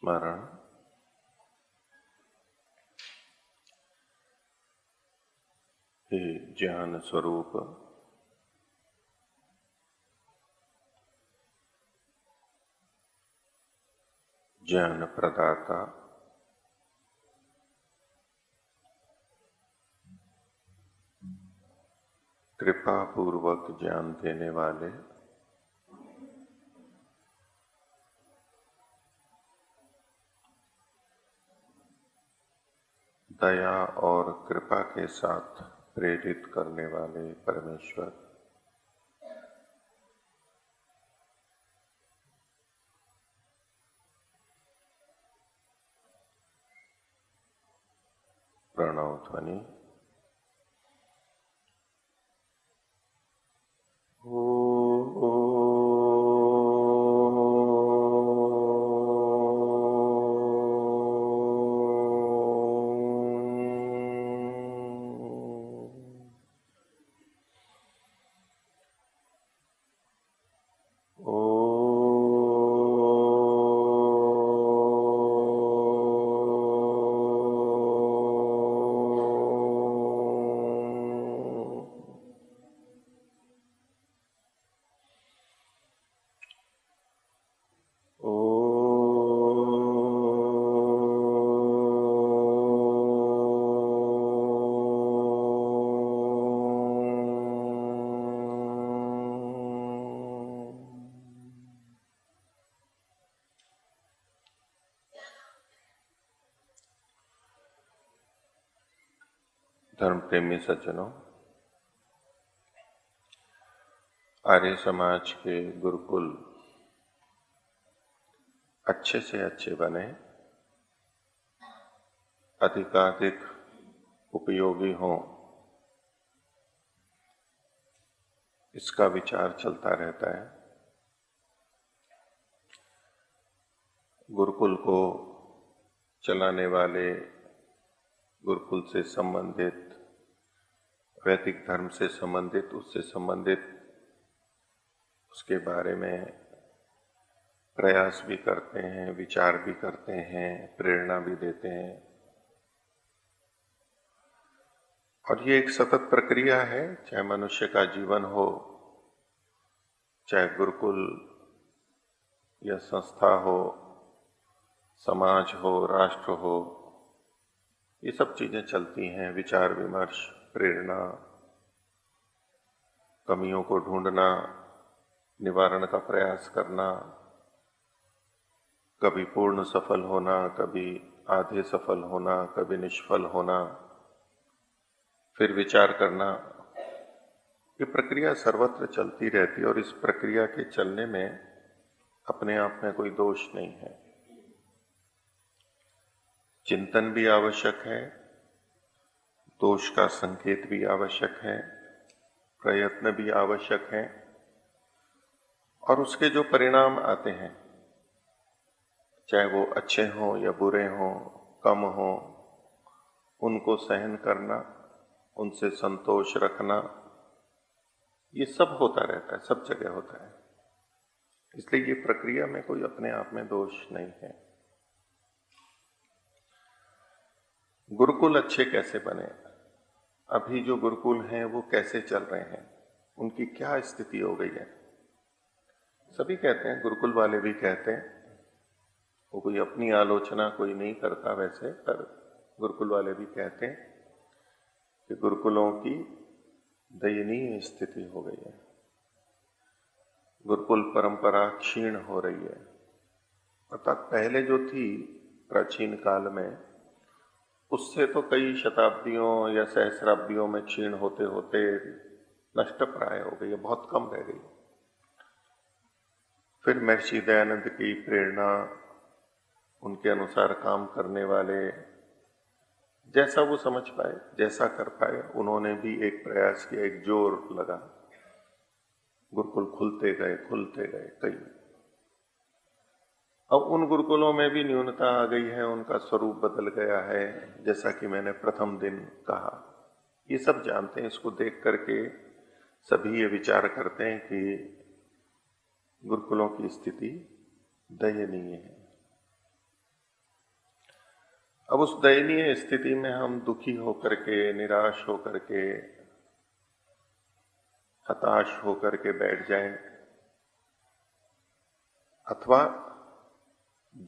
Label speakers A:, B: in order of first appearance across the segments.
A: स्मरण। हे ज्ञान स्वरूप, ज्ञान प्रदाता, कृपा पूर्वक ज्ञान देने वाले, दया और कृपा के साथ प्रेरित करने वाले परमेश्वर, प्रणव ध्वनि। धर्म प्रेमी सज्जनों, आर्य समाज के गुरुकुल अच्छे से अच्छे बने, अधिकाधिक उपयोगी हों, इसका विचार चलता रहता है। गुरुकुल को चलाने वाले, गुरुकुल से संबंधित, वैदिक धर्म से संबंधित, उससे संबंधित, उसके बारे में प्रयास भी करते हैं, विचार भी करते हैं, प्रेरणा भी देते हैं। और ये एक सतत प्रक्रिया है, चाहे मनुष्य का जीवन हो, चाहे गुरुकुल या संस्था हो, समाज हो, राष्ट्र हो, ये सब चीजें चलती हैं। विचार विमर्श, प्रेरणा, कमियों को ढूंढना, निवारण का प्रयास करना, कभी पूर्ण सफल होना, कभी आधे सफल होना, कभी निष्फल होना, फिर विचार करना, ये प्रक्रिया सर्वत्र चलती रहती है। और इस प्रक्रिया के चलने में अपने आप में कोई दोष नहीं है। चिंतन भी आवश्यक है, दोष का संकेत भी आवश्यक है, प्रयत्न भी आवश्यक है, और उसके जो परिणाम आते हैं, चाहे वो अच्छे हों या बुरे हों, कम हों, उनको सहन करना, उनसे संतोष रखना, ये सब होता रहता है, सब जगह होता है। इसलिए ये प्रक्रिया में कोई अपने आप में दोष नहीं है। गुरुकुल अच्छे कैसे बने? अभी जो गुरुकुल हैं वो कैसे चल रहे हैं, उनकी क्या स्थिति हो गई है? सभी कहते हैं, गुरुकुल वाले भी कहते हैं, वो कोई अपनी आलोचना कोई नहीं करता वैसे, पर गुरुकुल वाले भी कहते हैं कि गुरुकुलों की दयनीय स्थिति हो गई है। गुरुकुल परंपरा क्षीण हो रही है। अर्थात पहले जो थी प्राचीन काल में, उससे तो कई शताब्दियों या सहस्राब्दियों में क्षीण होते होते नष्ट प्राय हो गई है, बहुत कम रह गई। फिर महर्षि दयानंद की प्रेरणा, उनके अनुसार काम करने वाले, जैसा वो समझ पाए, जैसा कर पाए, उन्होंने भी एक प्रयास किया, एक जोर लगा, गुरुकुल खुलते गए कई। अब उन गुरुकुलों में भी न्यूनता आ गई है, उनका स्वरूप बदल गया है, जैसा कि मैंने प्रथम दिन कहा। ये सब जानते हैं, इसको देख करके सभी ये विचार करते हैं कि गुरुकुलों की स्थिति दयनीय है। अब उस दयनीय स्थिति में हम दुखी होकर के, निराश होकर के, हताश होकर के बैठ जाएं, अथवा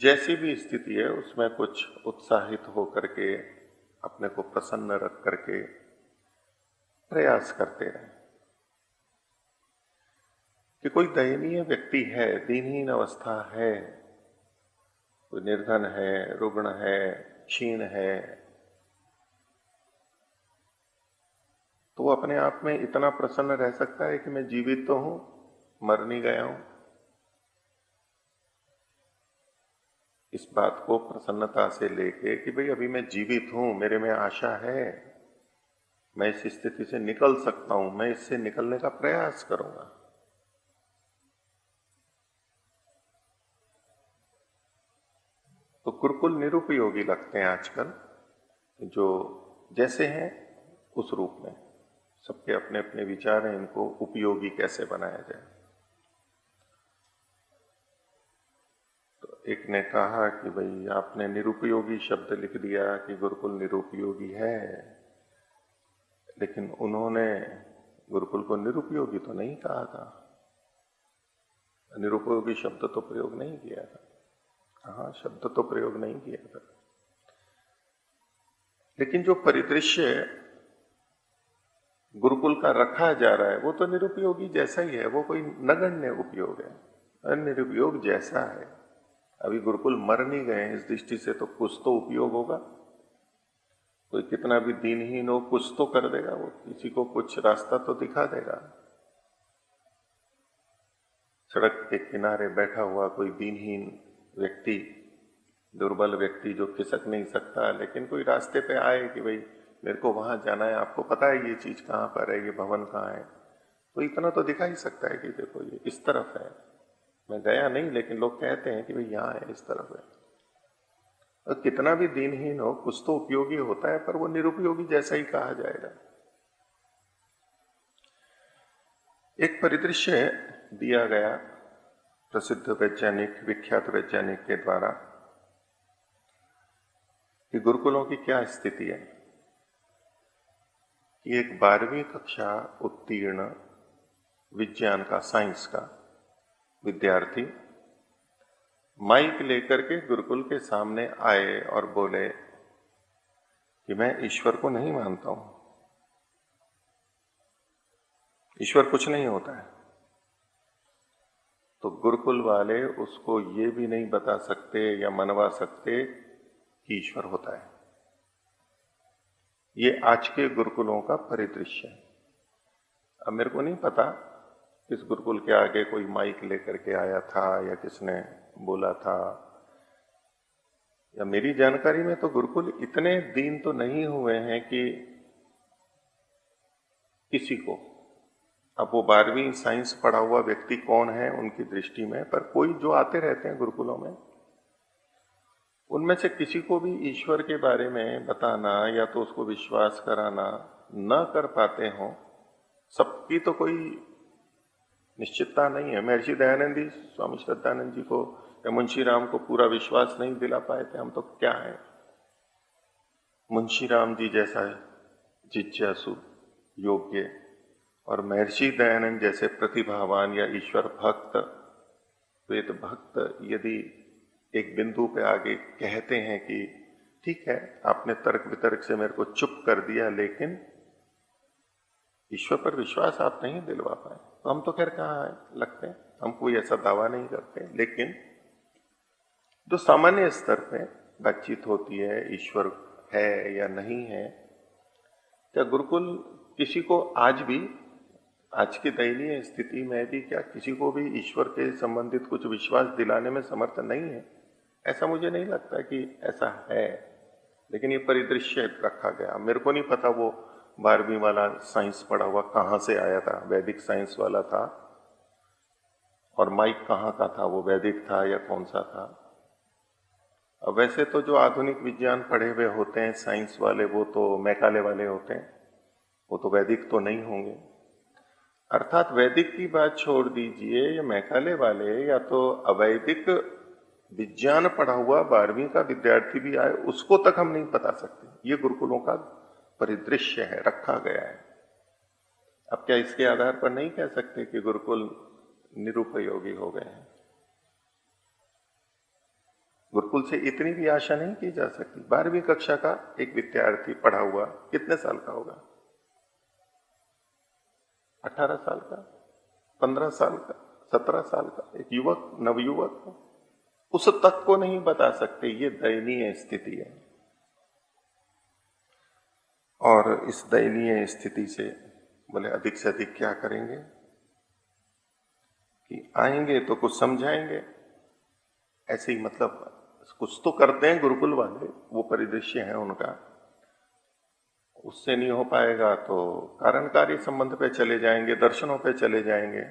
A: जैसी भी स्थिति है उसमें कुछ उत्साहित होकर के, अपने को प्रसन्न रख करके प्रयास करते रहें कि कोई दयनीय व्यक्ति है, दीनहीन अवस्था है, कोई निर्धन है, रुग्ण है, क्षीण है, तो वो अपने आप में इतना प्रसन्न रह सकता है कि मैं जीवित तो हूं, मर नहीं गया हूं। इस बात को प्रसन्नता से लेके कि भाई अभी मैं जीवित हूं, मेरे में आशा है, मैं इस स्थिति से निकल सकता हूं, मैं इससे निकलने का प्रयास करूंगा। तो गुरुकुल निरुपयोगी लगते हैं आजकल, जो जैसे हैं उस रूप में। सबके अपने अपने विचार हैं, इनको उपयोगी कैसे बनाया जाए। तो एक ने कहा कि भाई आपने निरुपयोगी शब्द लिख दिया कि गुरुकुल निरुपयोगी है, लेकिन उन्होंने गुरुकुल को निरुपयोगी तो नहीं कहा था, निरुपयोगी शब्द तो प्रयोग नहीं किया था। हाँ, शब्द तो प्रयोग नहीं किया था, लेकिन जो परिदृश्य गुरुकुल का रखा जा रहा है वो तो निरुपयोगी जैसा ही है, वो कोई नगण्य उपयोग है, निरुपयोग जैसा है। अभी गुरुकुल मर नहीं गए, इस दृष्टि से तो कुछ तो उपयोग होगा। कोई कितना भी दीनहीन हो, कुछ तो कर देगा, वो किसी को कुछ रास्ता तो दिखा देगा। सड़क के किनारे बैठा हुआ कोई दीनहीन व्यक्ति, दुर्बल व्यक्ति जो खिसक नहीं सकता, लेकिन कोई रास्ते पे आए कि भाई मेरे को वहां जाना है, आपको पता है ये चीज कहाँ पर है, ये भवन कहाँ है, तो इतना तो दिखा ही सकता है कि देखो ये इस तरफ है। मैं गया नहीं, लेकिन लोग कहते हैं कि भाई यहाँ है, इस तरफ है। और कितना भी दीनहीन हो, कुछ तो उपयोगी होता है, पर वो निरुपयोगी जैसा ही कहा जाएगा। एक परिदृश्य दिया गया प्रसिद्ध वैज्ञानिक, विख्यात वैज्ञानिक के द्वारा कि गुरुकुलों की क्या स्थिति है कि एक 12वीं कक्षा उत्तीर्ण विज्ञान का, साइंस का विद्यार्थी माइक लेकर के गुरुकुल के सामने आए और बोले कि मैं ईश्वर को नहीं मानता हूं, ईश्वर कुछ नहीं होता है। तो गुरुकुल वाले उसको ये भी नहीं बता सकते या मनवा सकते कि ईश्वर होता है। ये आज के गुरुकुलों का परिदृश्य है। अब मेरे को नहीं पता किस गुरुकुल के आगे कोई माइक लेकर के आया था या किसने बोला था, या मेरी जानकारी में तो गुरुकुल इतने दीन तो नहीं हुए हैं कि किसी को, अब वो 12वीं साइंस पढ़ा हुआ व्यक्ति कौन है उनकी दृष्टि में, पर कोई जो आते रहते हैं गुरुकुलों में, उनमें से किसी को भी ईश्वर के बारे में बताना या तो उसको विश्वास कराना न कर पाते हों, सबकी तो कोई निश्चितता नहीं है। महर्षि दयानंद जी, स्वामी श्रद्धानंद जी को या मुंशी राम को पूरा विश्वास नहीं दिला पाए थे, हम तो क्या है। मुंशी राम जी जैसा जिज्ञासु, योग्य, और महर्षि दयानंद जैसे प्रतिभावान या ईश्वर भक्त, वेद भक्त यदि एक बिंदु पे आगे कहते हैं कि ठीक है आपने तर्क वितर्क से मेरे को चुप कर दिया, लेकिन ईश्वर पर विश्वास आप नहीं दिलवा पाए, तो हम तो खैर कहाँ लगते हैं, हम कोई ऐसा दावा नहीं करते। लेकिन जो सामान्य स्तर पे बातचीत होती है, ईश्वर है या नहीं है, क्या गुरुकुल किसी को आज भी, आज की दयनीय स्थिति में भी, क्या किसी को भी ईश्वर के संबंधित कुछ विश्वास दिलाने में समर्थ नहीं है? ऐसा मुझे नहीं लगता कि ऐसा है, लेकिन ये परिदृश्य रखा गया। मेरे को नहीं पता वो 12वीं वाला साइंस पढ़ा हुआ कहाँ से आया था, वैदिक साइंस वाला था, और माइक कहाँ का था, वो वैदिक था या कौन सा था। अब वैसे तो जो आधुनिक विज्ञान पढ़े हुए होते हैं साइंस वाले, वो तो मैकाले वाले होते हैं, वो तो वैदिक तो नहीं होंगे। अर्थात वैदिक की बात छोड़ दीजिए, या मैकाले वाले या तो अवैदिक विज्ञान पढ़ा हुआ 12वीं का विद्यार्थी भी आए, उसको तक हम नहीं बता सकते। ये गुरुकुलों का परिदृश्य है, रखा गया है। अब क्या इसके आधार पर नहीं कह सकते कि गुरुकुल निरुपयोगी हो गए हैं? गुरुकुल से इतनी भी आशा नहीं की जा सकती। 12वीं कक्षा का एक विद्यार्थी पढ़ा हुआ कितने साल का होगा? 18 साल का, 15 साल का, 17 साल का एक युवक, नवयुवक, उस तक को नहीं बता सकते। ये दयनीय स्थिति है। और इस दयनीय स्थिति से बोले अधिक से अधिक क्या करेंगे कि आएंगे तो कुछ समझाएंगे, ऐसे ही मतलब कुछ तो करते हैं गुरुकुल वाले, वो परिदृश्य है उनका। उससे नहीं हो पाएगा तो कारण कार्य संबंध पे चले जाएंगे, दर्शनों पे चले जाएंगे,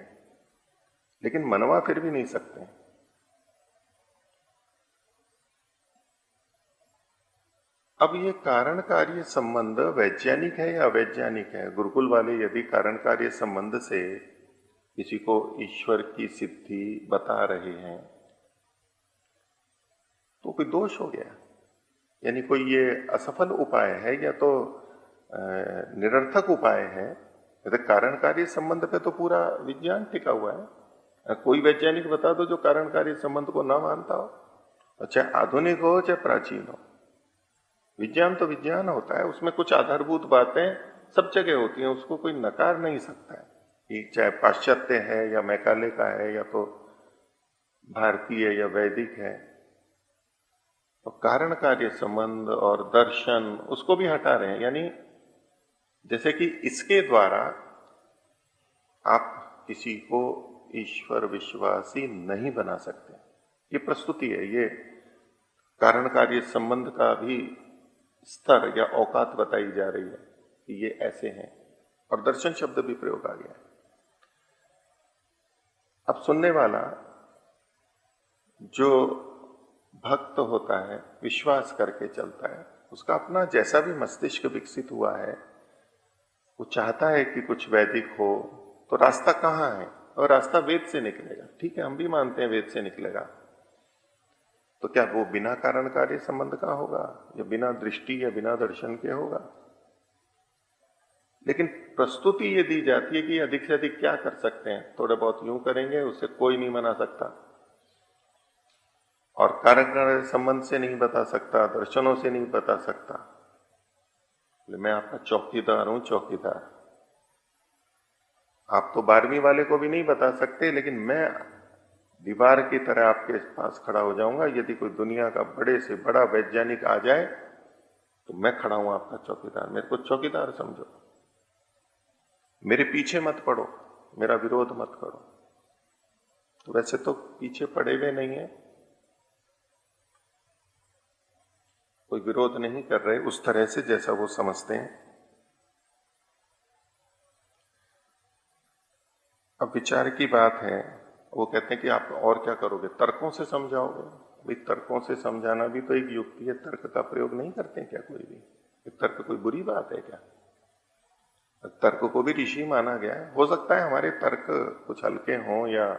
A: लेकिन मनवा फिर भी नहीं सकते। अब ये कारण कार्य संबंध वैज्ञानिक है या अवैज्ञानिक है? गुरुकुल वाले यदि कारण कार्य संबंध से किसी को ईश्वर की सिद्धि बता रहे हैं तो कोई दोष हो गया, यानी कोई ये असफल उपाय है या तो निरर्थक उपाय है। यदि कारण कार्य संबंध पे तो पूरा विज्ञान टिका हुआ है। कोई वैज्ञानिक बता दो जो कारण कार्य संबंध को ना मानता हो, चाहे आधुनिक हो चाहे प्राचीन हो। विज्ञान तो विज्ञान होता है, उसमें कुछ आधारभूत बातें सब जगह होती हैं, उसको कोई नकार नहीं सकता है कि चाहे पाश्चात्य है या मैकाले का है या तो भारतीय या वैदिक है। तो कारण कार्य संबंध और दर्शन उसको भी हटा रहे हैं, यानी जैसे कि इसके द्वारा आप किसी को ईश्वर विश्वासी नहीं बना सकते। ये प्रस्तुति है, ये कारण कार्य संबंध का भी स्तर या औकात बताई जा रही है कि ये ऐसे हैं, और दर्शन शब्द भी प्रयोग आ गया है। अब सुनने वाला जो भक्त होता है, विश्वास करके चलता है, उसका अपना जैसा भी मस्तिष्क विकसित हुआ है, वो चाहता है कि कुछ वैदिक हो, तो रास्ता कहाँ है? और रास्ता वेद से निकलेगा। ठीक है, हम भी मानते हैं वेद से निकलेगा, तो क्या वो बिना कारण कार्य संबंध का होगा या बिना दृष्टि या बिना दर्शन के होगा? लेकिन प्रस्तुति ये दी जाती है कि अधिक से अधिक क्या कर सकते हैं, थोड़े बहुत यूं करेंगे, उससे कोई नहीं मना सकता, और कारण कार्य संबंध से नहीं बता सकता, दर्शनों से नहीं बता सकता। मैं आपका चौकीदार हूं, चौकीदार। आप तो 12वीं वाले को भी नहीं बता सकते, लेकिन मैं दीवार की तरह आपके पास खड़ा हो जाऊंगा। यदि कोई दुनिया का बड़े से बड़ा वैज्ञानिक आ जाए तो मैं खड़ा हूं आपका चौकीदार, मेरे को चौकीदार समझो, मेरे पीछे मत पड़ो, मेरा विरोध मत करो। तो वैसे तो पीछे पड़े हुए नहीं है, कोई विरोध नहीं कर रहे उस तरह से जैसा वो समझते हैं। अब विचार की बात है, वो कहते हैं कि आप और क्या करोगे, तर्कों से समझाओगे? भाई तर्कों से समझाना भी तो एक युक्ति है, तर्क का प्रयोग नहीं करते क्या कोई भी? तर्क कोई बुरी बात है क्या? तर्क को भी ऋषि माना गया है। हो सकता है हमारे तर्क कुछ हल्के हों या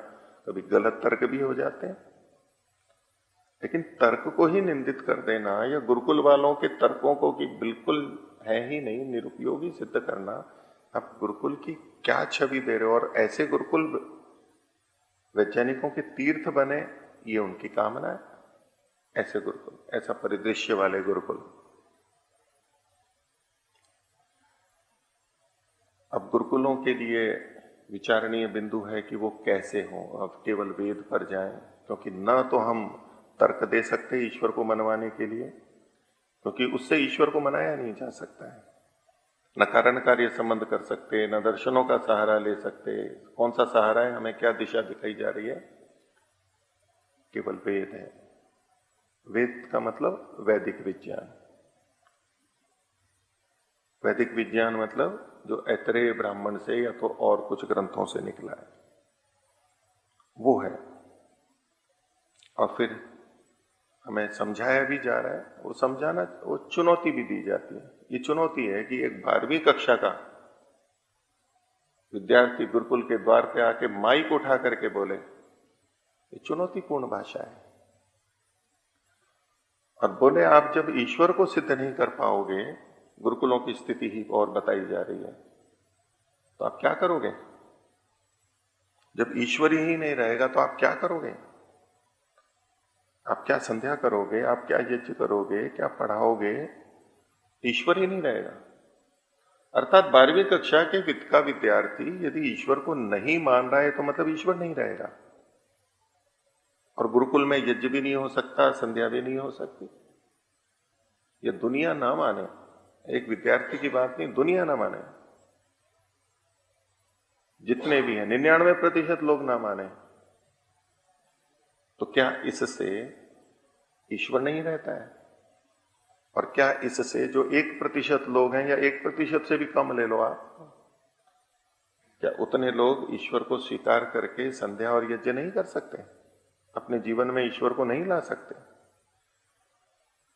A: कभी गलत तर्क भी हो जाते हैं, लेकिन तर्क को ही निंदित कर देना या गुरुकुल वालों के तर्कों को कि बिल्कुल है ही नहीं, निरुपयोगी सिद्ध करना, आप गुरुकुल की क्या छवि दे रहे हो? और ऐसे गुरुकुल वैज्ञानिकों के तीर्थ बने, ये उनकी कामना है। ऐसे गुरुकुल, ऐसा परिदृश्य वाले गुरुकुल। अब गुरुकुलों के लिए विचारणीय बिंदु है कि वो कैसे हो। अब केवल वेद पर जाएं, क्योंकि ना तो हम तर्क दे सकते ईश्वर को मनवाने के लिए, क्योंकि उससे ईश्वर को मनाया नहीं जा सकता है। न कारण कार्य संबंध कर सकते, न दर्शनों का सहारा ले सकते। कौन सा सहारा है? हमें क्या दिशा दिखाई जा रही है? केवल वेद है। वेद का मतलब वैदिक विज्ञान। वैदिक विज्ञान मतलब जो ऐतरेय ब्राह्मण से या तो और कुछ ग्रंथों से निकला है, वो है। और फिर हमें समझाया भी जा रहा है, वो समझाना, वो चुनौती भी दी जाती है। ये चुनौती है कि एक 12वीं कक्षा का विद्यार्थी गुरुकुल के द्वार पे आके माइक उठा करके बोले, ये चुनौतीपूर्ण भाषा है। और बोले आप जब ईश्वर को सिद्ध नहीं कर पाओगे, गुरुकुलों की स्थिति ही और बताई जा रही है, तो आप क्या करोगे? जब ईश्वर ही नहीं रहेगा तो आप क्या करोगे? आप क्या संध्या करोगे? आप क्या यज्ञ करोगे? क्या पढ़ाओगे? ईश्वर ही नहीं रहेगा। अर्थात 12वीं कक्षा के वित्त का विद्यार्थी यदि ईश्वर को नहीं मान रहा है तो मतलब ईश्वर नहीं रहेगा। और गुरुकुल में यज्ञ भी नहीं हो सकता, संध्या भी नहीं हो सकती। ये दुनिया ना माने, एक विद्यार्थी की बात नहीं, दुनिया ना माने, जितने भी हैं 99% लोग ना माने, तो क्या इससे ईश्वर नहीं रहता है? और क्या इससे जो 1% लोग हैं, या 1% से भी कम ले लो आप, क्या उतने लोग ईश्वर को स्वीकार करके संध्या और यज्ञ नहीं कर सकते? अपने जीवन में ईश्वर को नहीं ला सकते?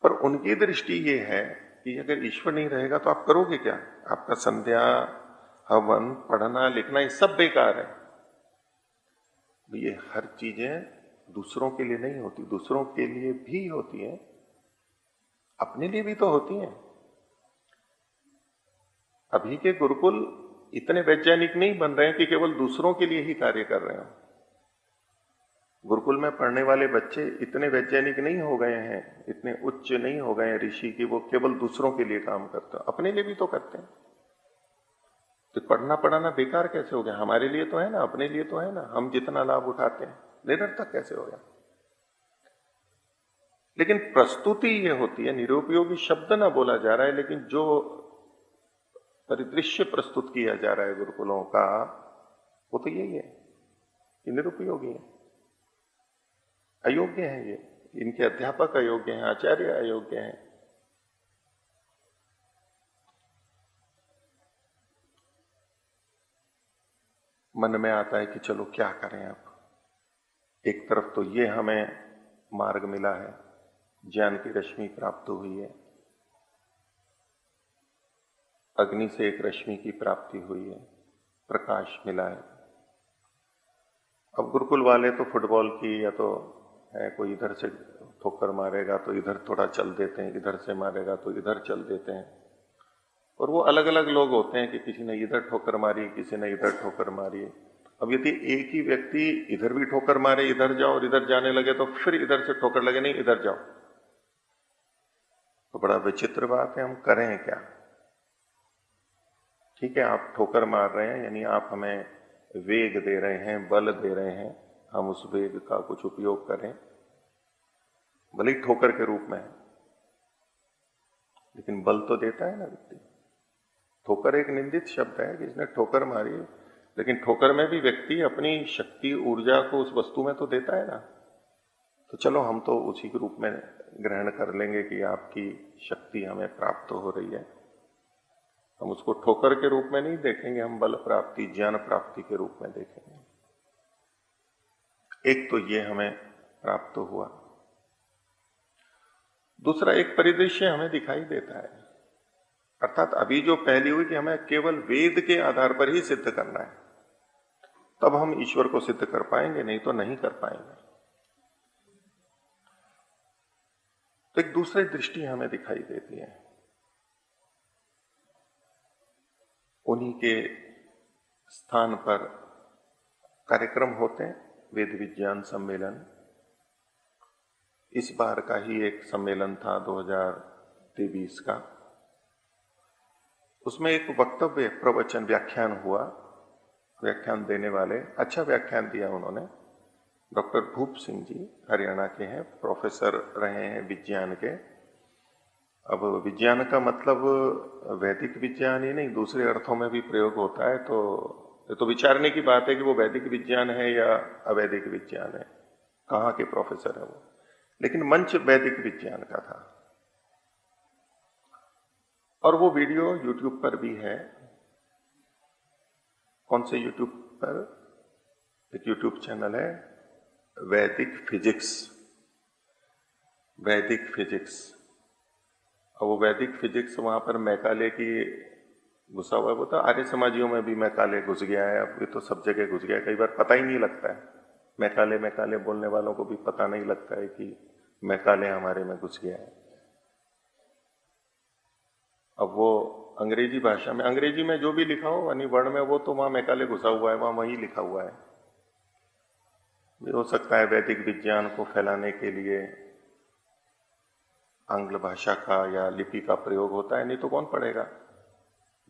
A: पर उनकी दृष्टि ये है कि अगर ईश्वर नहीं रहेगा तो आप करोगे क्या? आपका संध्या, हवन, पढ़ना, लिखना, ये सब बेकार है। ये हर चीजें दूसरों के लिए नहीं होती, दूसरों के लिए भी होती हैं, अपने लिए भी तो होती हैं। अभी के गुरुकुल इतने वैज्ञानिक नहीं बन रहे हैं कि केवल दूसरों के लिए ही कार्य कर रहे हो। गुरुकुल में पढ़ने वाले बच्चे इतने वैज्ञानिक नहीं हो गए हैं, इतने उच्च नहीं हो गए हैं ऋषि कि वो केवल दूसरों के लिए काम करते हैं, अपने लिए भी तो करते हैं। तो पढ़ना पढ़ाना बेकार कैसे हो गया? हमारे लिए तो है ना, अपने लिए तो है ना, हम जितना लाभ उठाते हैं, निरर्थक कैसे हो गया? लेकिन प्रस्तुति ये होती है, निरुपयोगी शब्द ना बोला जा रहा है, लेकिन जो परिदृश्य प्रस्तुत किया जा रहा है गुरुकुलों का, वो तो यही है कि निरुपयोगी है, अयोग्य है। ये इनके अध्यापक अयोग्य हैं, आचार्य अयोग्य हैं। मन में आता है कि चलो क्या करें अब। एक तरफ तो ये हमें मार्ग मिला है, ज्ञान की रश्मि प्राप्त हुई है, अग्नि से एक रश्मि की प्राप्ति हुई है, प्रकाश मिला है। अब गुरुकुल वाले तो फुटबॉल की, या तो है कोई इधर से ठोकर मारेगा तो इधर थोड़ा चल देते हैं, इधर से मारेगा तो इधर चल देते हैं। और वो अलग अलग लोग होते हैं कि किसी ने इधर ठोकर मारी, किसी ने इधर ठोकर मारी। अब यदि एक ही व्यक्ति इधर भी ठोकर मारे, इधर जाओ, और इधर जाने लगे, तो फिर इधर से ठोकर लगे, नहीं इधर जाओ, तो बड़ा विचित्र बात है। हम करें क्या? ठीक है, आप ठोकर मार रहे हैं, यानी आप हमें वेग दे रहे हैं, बल दे रहे हैं, हम उस वेग का कुछ उपयोग करें, भले ही ठोकर के रूप में है, लेकिन बल तो देता है ना व्यक्ति। ठोकर एक निंदित शब्द है कि इसने ठोकर मारी, लेकिन ठोकर में भी व्यक्ति अपनी शक्ति, ऊर्जा को उस वस्तु में तो देता है ना। तो चलो हम तो उसी के रूप में ग्रहण कर लेंगे कि आपकी शक्ति हमें प्राप्त हो रही है, हम उसको ठोकर के रूप में नहीं देखेंगे, हम बल प्राप्ति, ज्ञान प्राप्ति के रूप में देखेंगे। एक तो ये हमें प्राप्त हुआ। दूसरा एक परिदृश्य हमें दिखाई देता है, अर्थात अभी जो पहली हुई कि हमें केवल वेद के आधार पर ही सिद्ध करना है, तब हम ईश्वर को सिद्ध कर पाएंगे, नहीं तो नहीं कर पाएंगे। तो एक दूसरी दृष्टि हमें दिखाई देती है। उन्हीं के स्थान पर कार्यक्रम होते हैं, वेद विज्ञान सम्मेलन। इस बार का ही एक सम्मेलन था 2023 का। उसमें एक वक्तव्य, प्रवचन, व्याख्यान हुआ। व्याख्यान देने वाले अच्छा व्याख्यान दिया उन्होंने, डॉक्टर भूप सिंह जी, हरियाणा के हैं, प्रोफेसर रहे हैं विज्ञान के। अब विज्ञान का मतलब वैदिक विज्ञान ही नहीं, दूसरे अर्थों में भी प्रयोग होता है। तो ये तो विचारने की बात है कि वो वैदिक विज्ञान है या अवैदिक विज्ञान है, कहाँ के प्रोफेसर है वो। लेकिन मंच वैदिक विज्ञान का था। और वो वीडियो यूट्यूब पर भी है। कौन से यूट्यूब पर? एक यूट्यूब चैनल है वैदिक फिजिक्स, वैदिक फिजिक्स। और वो वैदिक फिजिक्स वहां पर मैकाले की घुसा हुआ है। वो तो आर्य समाजियों में भी मैकाले घुस गया है, अब ये तो सब जगह घुस गया है। कई बार पता ही नहीं लगता है, मैकाले मैकाले बोलने वालों को भी पता नहीं लगता है कि मैकाले हमारे में घुस गया है। अब वो अंग्रेजी भाषा में, अंग्रेजी में जो भी लिखा हो यानी वर्ण में, वो तो वहां मैकाले घुसा हुआ है, वहां वही लिखा हुआ है। भी हो सकता है वैदिक विज्ञान को फैलाने के लिए आंग्ल भाषा का या लिपि का प्रयोग होता है, नहीं तो कौन पढ़ेगा,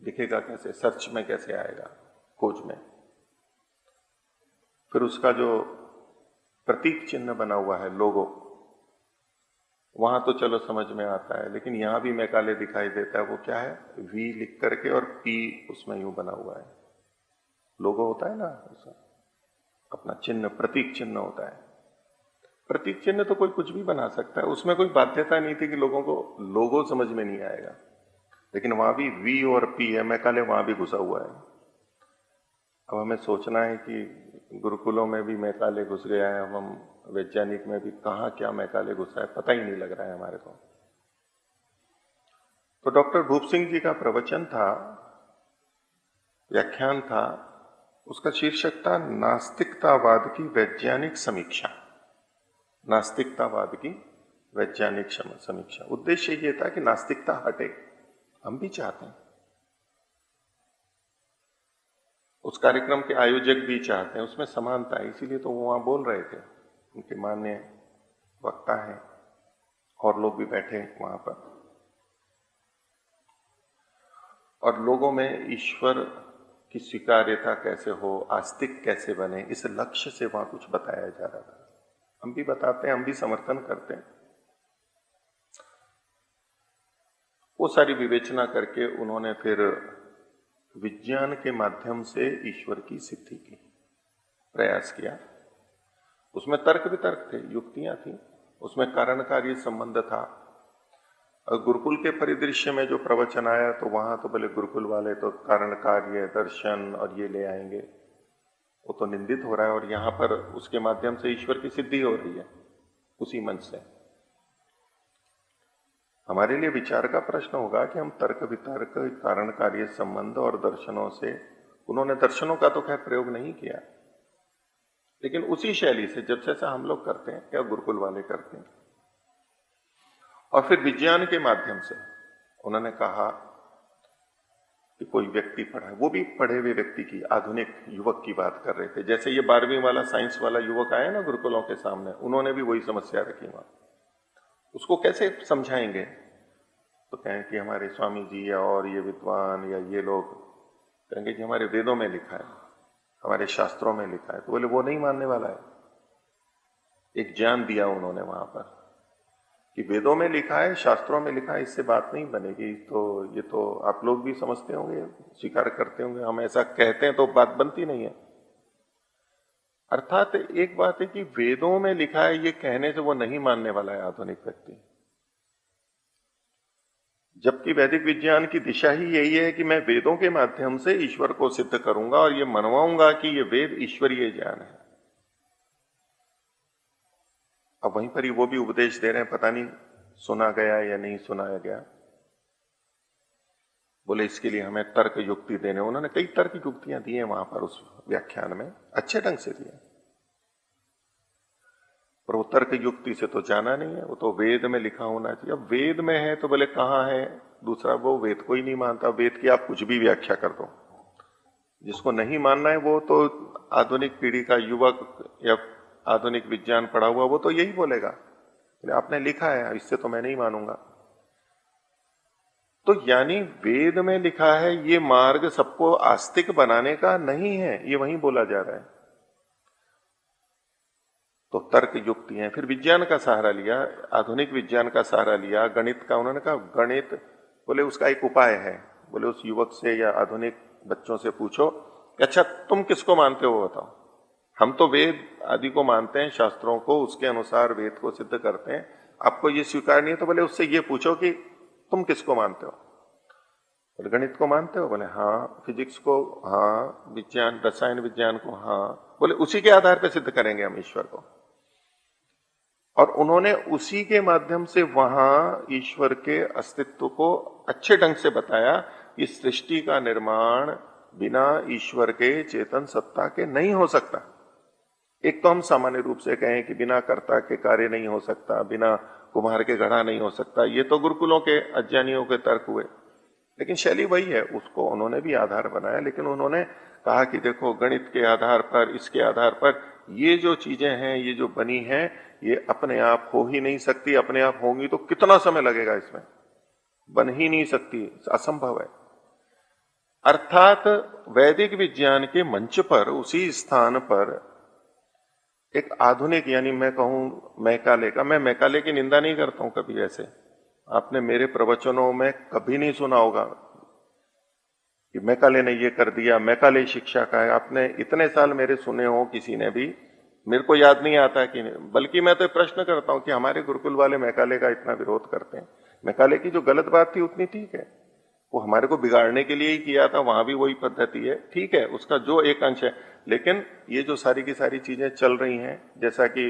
A: लिखेगा कैसे, सर्च में कैसे आएगा, खोज में। फिर उसका जो प्रतीक चिन्ह बना हुआ है, लोगो, वहां तो चलो समझ में आता है, लेकिन यहां भी मैकाले दिखाई देता है। वो क्या है, वी लिख करके और पी उसमें यूं बना हुआ है। लोगो होता है ना, ऐसा अपना चिन्ह, प्रतीक चिन्ह होता है। प्रतीक चिन्ह तो कोई कुछ भी बना सकता है, उसमें कोई बाध्यता नहीं थी कि लोगों को लोगो समझ में नहीं आएगा, लेकिन वहां भी वी और पी है, मैकाले वहां भी घुसा हुआ है। अब हमें सोचना है कि गुरुकुलों में भी मैकाले घुस गया है, अब हम वैज्ञानिक में भी कहाँ क्या मैकाले घुसा है पता ही नहीं लग रहा है हमारे को। तो डॉक्टर भूप सिंह जी का प्रवचन था, व्याख्यान था, उसका शीर्षक था नास्तिकतावाद की वैज्ञानिक समीक्षा। नास्तिकतावाद की वैज्ञानिक समीक्षा। उद्देश्य ये था कि नास्तिकता हटे, हम भी चाहते हैं, उस कार्यक्रम के आयोजक भी चाहते हैं, उसमें समानता है, इसीलिए तो वो वहां बोल रहे थे। उनके मान्य वक्ता हैं और लोग भी बैठे वहां पर, और लोगों में ईश्वर की स्वीकार्यता कैसे हो, आस्तिक कैसे बने, इस लक्ष्य से वहां कुछ बताया जा रहा था। हम भी बताते हैं, हम भी समर्थन करते हैं। वो सारी विवेचना करके उन्होंने फिर विज्ञान के माध्यम से ईश्वर की सिद्धि की प्रयास किया। उसमें तर्क वितर्क थे, युक्तियां थी, उसमें कारण कार्य संबंध था। और गुरुकुल के परिदृश्य में जो प्रवचन आया, तो वहां तो भले गुरुकुल वाले तो कारण कार्य, दर्शन और ये ले आएंगे, वो तो निंदित हो रहा है, और यहां पर उसके माध्यम से ईश्वर की सिद्धि हो रही है उसी मन से। हमारे लिए विचार का प्रश्न होगा कि हम तर्क वितर्क, कारण कार्य संबंध और दर्शनों से, उन्होंने दर्शनों का तो खैर प्रयोग नहीं किया, लेकिन उसी शैली से जब जैसा हम लोग करते हैं या गुरुकुल वाले करते हैं। और फिर विज्ञान के माध्यम से उन्होंने कहा कि कोई व्यक्ति पढ़ा है, वो भी पढ़े हुए व्यक्ति की, आधुनिक युवक की बात कर रहे थे। जैसे ये 12वीं वाला साइंस वाला युवक आया ना गुरुकुलों के सामने, उन्होंने भी वही समस्या रखी वहां। उसको कैसे समझाएंगे, तो कहें कि हमारे स्वामी जी या और ये विद्वान या ये लोग कहेंगे कि हमारे वेदों में लिखा है, हमारे शास्त्रों में लिखा है, तो बोले वो नहीं मानने वाला है। एक ज्ञान दिया उन्होंने वहां पर कि वेदों में लिखा है, शास्त्रों में लिखा है, इससे बात नहीं बनेगी। तो ये तो आप लोग भी समझते होंगे, स्वीकार करते होंगे, हम ऐसा कहते हैं तो बात बनती नहीं है। अर्थात एक बात है कि वेदों में लिखा है, ये कहने से वो नहीं मानने वाला है आधुनिक व्यक्ति, जबकि वैदिक विज्ञान की दिशा ही यही है कि मैं वेदों के माध्यम से ईश्वर को सिद्ध करूंगा और ये मनवाऊंगा कि ये वेद ईश्वरीय ज्ञान है। अब वहीं पर ही वो भी उपदेश दे रहे हैं, पता नहीं सुना गया या नहीं सुनाया गया। बोले इसके लिए हमें तर्क युक्ति देने, उन्होंने कई तर्क युक्तियां दी हैं वहां पर उस व्याख्यान में, अच्छे ढंग से दिए, पर वो तर्क युक्ति से तो जाना नहीं है, वो तो वेद में लिखा होना चाहिए। अब वेद में है तो बोले कहाँ है, दूसरा वो वेद को ही नहीं मानता, वेद की आप कुछ भी व्याख्या कर दो। जिसको नहीं मानना है वो तो आधुनिक पीढ़ी का युवक या आधुनिक विज्ञान पढ़ा हुआ, वो तो यही बोलेगा, आपने लिखा है इससे तो मैं नहीं मानूंगा। तो यानी वेद में लिखा है ये मार्ग सबको आस्तिक बनाने का नहीं है, ये वहीं बोला जा रहा है। तो तर्क युक्ति है, फिर विज्ञान का सहारा लिया, आधुनिक विज्ञान का सहारा लिया, गणित का। उन्होंने कहा गणित, बोले उसका एक उपाय है, बोले उस युवक से या आधुनिक बच्चों से पूछो कि अच्छा तुम किसको मानते हो बताओ। हम तो वेद आदि को मानते हैं, शास्त्रों को, उसके अनुसार वेद को सिद्ध करते हैं, आपको ये स्वीकार नहीं है, तो बोले उससे ये पूछो कि तुम किसको मानते हो। बोले गणित को मानते हो, बोले हाँ, फिजिक्स को हाँ, विज्ञान रसायन विज्ञान को हाँ, बोले उसी के आधार पर सिद्ध करेंगे हम ईश्वर को। और उन्होंने उसी के माध्यम से वहां ईश्वर के अस्तित्व को अच्छे ढंग से बताया कि सृष्टि का निर्माण बिना ईश्वर के चेतन सत्ता के नहीं हो सकता। एक तो हम सामान्य रूप से कहें कि बिना कर्ता के कार्य नहीं हो सकता, बिना कुम्हार के घड़ा नहीं हो सकता, ये तो गुरुकुलों के अज्ञानियों के तर्क हुए। लेकिन शैली वही है, उसको उन्होंने भी आधार बनाया, लेकिन उन्होंने कहा कि देखो गणित के आधार पर, इसके आधार पर ये जो चीजें हैं, ये जो बनी हैं, ये अपने आप हो ही नहीं सकती। अपने आप होंगी तो कितना समय लगेगा, इसमें बन ही नहीं सकती, असंभव है। अर्थात वैदिक विज्ञान के मंच पर, उसी स्थान पर एक आधुनिक, यानी मैं कहूं मैकाले का, मैं मैकाले की निंदा नहीं करता हूं कभी, ऐसे आपने मेरे प्रवचनों में कभी नहीं सुना होगा कि मैकाले ने ये कर दिया, मैकाले शिक्षा का है। आपने इतने साल मेरे सुने हो, किसी ने भी, मेरे को याद नहीं आता कि नहीं। बल्कि मैं तो प्रश्न करता हूं कि हमारे गुरुकुल वाले मैकाले का इतना विरोध करते हैं। मैकाले की जो गलत बात थी उतनी ठीक है, वो हमारे को बिगाड़ने के लिए ही किया था, वहां भी वही पद्धति है, ठीक है, उसका जो एक अंश है। लेकिन ये जो सारी की सारी चीजें चल रही हैं, जैसा कि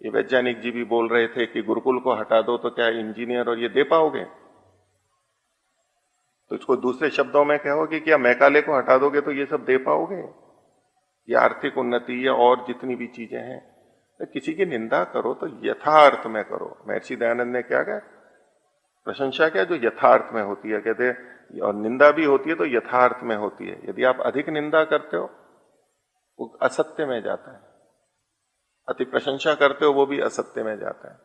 A: ये वैज्ञानिक जी भी बोल रहे थे कि गुरुकुल को हटा दो तो क्या इंजीनियर और ये दे पाओगे? तो इसको दूसरे शब्दों में कहोगे कि क्या मैकाले को हटा दोगे तो ये सब दे पाओगे? ये आर्थिक उन्नति या और जितनी भी चीजें हैं, तो किसी की निंदा करो तो यथार्थ में करो। महर्षि दयानंद ने क्या कहा? प्रशंसा क्या, जो यथार्थ में होती है, कहते हैं, और निंदा भी होती है तो यथार्थ में होती है। यदि आप अधिक निंदा करते हो वो असत्य में जाता है, अति प्रशंसा करते हो वो भी असत्य में जाता है।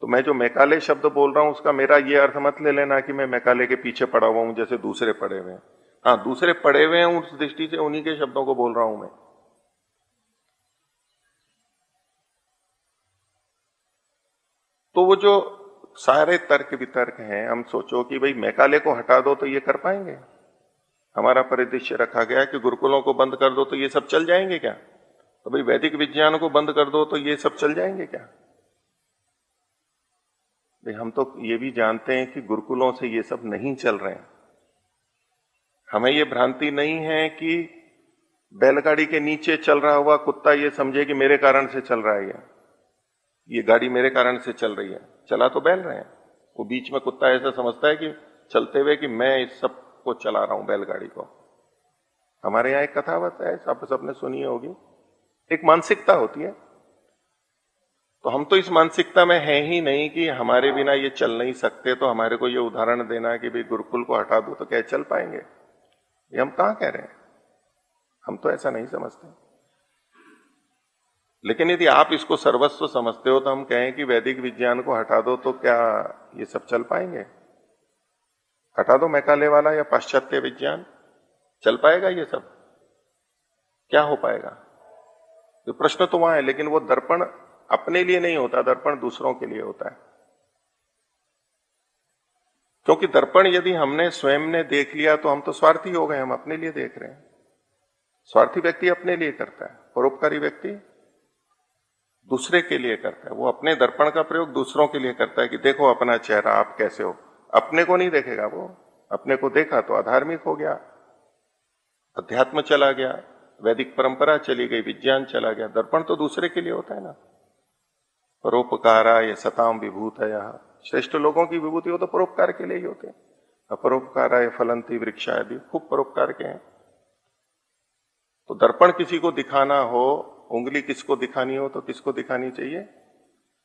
A: तो मैं जो मैकाले शब्द बोल रहा हूं उसका मेरा ये अर्थ मत ले लेना कि मैं मैकाले के पीछे पड़ा हुआ हूं जैसे दूसरे पड़े हुए हैं। हाँ, दूसरे पड़े हुए हैं, उस दृष्टि से उन्हीं के शब्दों को बोल रहा हूं मैं। तो वो जो सारे तर्क वितर्क हैं, हम सोचो कि भाई मैकाले को हटा दो तो ये कर पाएंगे? हमारा परिदृश्य रखा गया कि गुरुकुलों को बंद कर दो तो ये सब चल जाएंगे क्या? तो भाई वैदिक विज्ञान को बंद कर दो तो ये सब चल जाएंगे क्या? भाई हम तो ये भी जानते हैं कि गुरुकुलों से ये सब नहीं चल रहे हैं। हमें ये भ्रांति नहीं है कि बैलगाड़ी के नीचे चल रहा हुआ कुत्ता ये समझे कि मेरे कारण से चल रहा है, ये गाड़ी मेरे कारण से चल रही है। चला तो बैल रहे हैं, वो बीच में कुत्ता ऐसा समझता है कि चलते हुए कि मैं इस सब को चला रहा हूं, बैलगाड़ी को। हमारे यहाँ एक कथावत है, सबने सुनी होगी, एक मानसिकता होती है। तो हम तो इस मानसिकता में है ही नहीं कि हमारे बिना ये चल नहीं सकते। तो हमारे को ये उदाहरण देना कि भाई गुरुकुल को हटा दो तो क्या चल पाएंगे, ये हम कहां कह रहे हैं? हम तो ऐसा नहीं समझते। लेकिन यदि आप इसको सर्वस्व समझते हो तो हम कहें कि वैदिक विज्ञान को हटा दो तो क्या ये सब चल पाएंगे? हटा दो मैकाले वाला या पाश्चात्य विज्ञान, चल पाएगा ये सब? क्या हो पाएगा? तो प्रश्न तो वहां है, लेकिन वो दर्पण अपने लिए नहीं होता, दर्पण दूसरों के लिए होता है। क्योंकि दर्पण यदि हमने स्वयं ने देख लिया तो हम तो स्वार्थी हो गए, हम अपने लिए देख रहे हैं। स्वार्थी व्यक्ति अपने लिए करता है, परोपकारी व्यक्ति दूसरे के लिए करता है। वो अपने दर्पण का प्रयोग दूसरों के लिए करता है कि देखो अपना चेहरा, आप कैसे हो। अपने को नहीं देखेगा वो, अपने को देखा तो अधार्मिक हो गया, अध्यात्म चला गया, वैदिक परंपरा चली गई, विज्ञान चला गया। दर्पण तो दूसरे के लिए होता है ना। परोपकाराय सताम विभूतया, श्रेष्ठ लोगों की विभूति हो तो परोपकार के लिए ही होते हैं। अपरोपकाराय फलंती वृक्षा भी खूब परोपकार के हैं। तो दर्पण किसी को दिखाना हो, उंगली किसको दिखानी हो तो किसको दिखानी चाहिए?